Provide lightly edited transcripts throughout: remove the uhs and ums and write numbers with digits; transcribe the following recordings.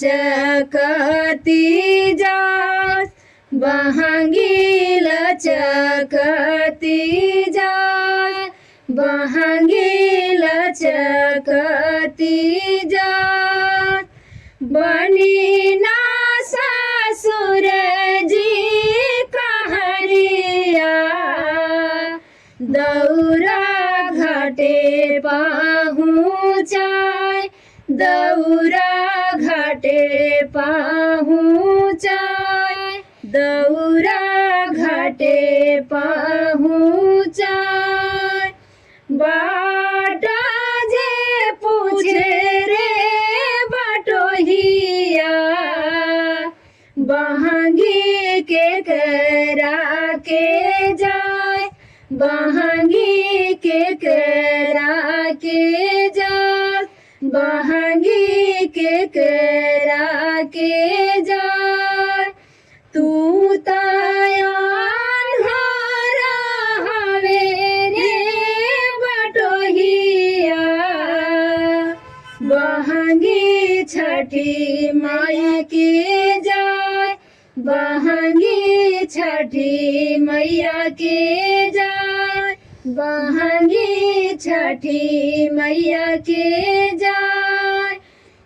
लचकती जास बहंगी लचकती जास बहंगी लचकती जास बनी ना ससुर जी कहरिया दौरा घाटे पहुँचाय दौरा घाटे पहुँचाय दौरा घाटे पहुँचाय बाटा जे पूछे रे बटोहिया बहंगी के करा के जाय बहंगी के करा के जाय बहंगी के करा के जाय तू तायान हरा हवे रे बटोहिया बहंगी छठी माई के जाय बहंगी छठी मैया के जाय बहंगी छठी मैया के जाय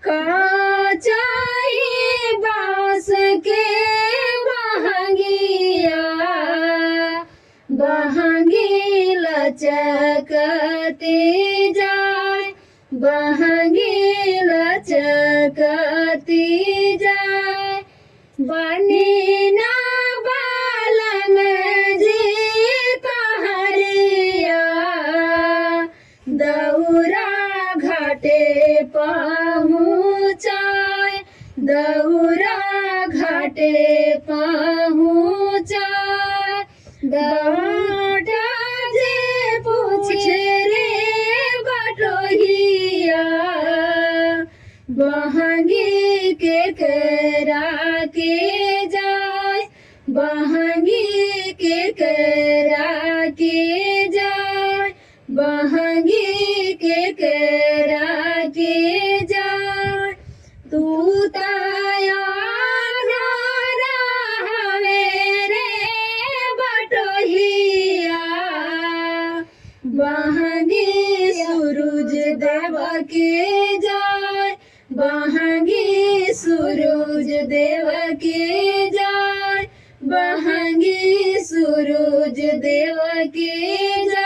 का चाहिए बास के बहंगिया बहंगी लचकती जाय बहंगी लचकती जाय बनी ना बालम जी कहरिया दौरा घाटे पहुँचाय दौरा घाटे पहुँचाय दाटा जे पूछे रे बटोहिया बहंगी के करा के जाय बहंगी के करा के जाय बहंगी के करा के जाय तू तायान हवे रे बटोहिया बहंगी सूरज देव के जाय बहंगी सूरज देव के जाय बहंगी सूरज देव के जाय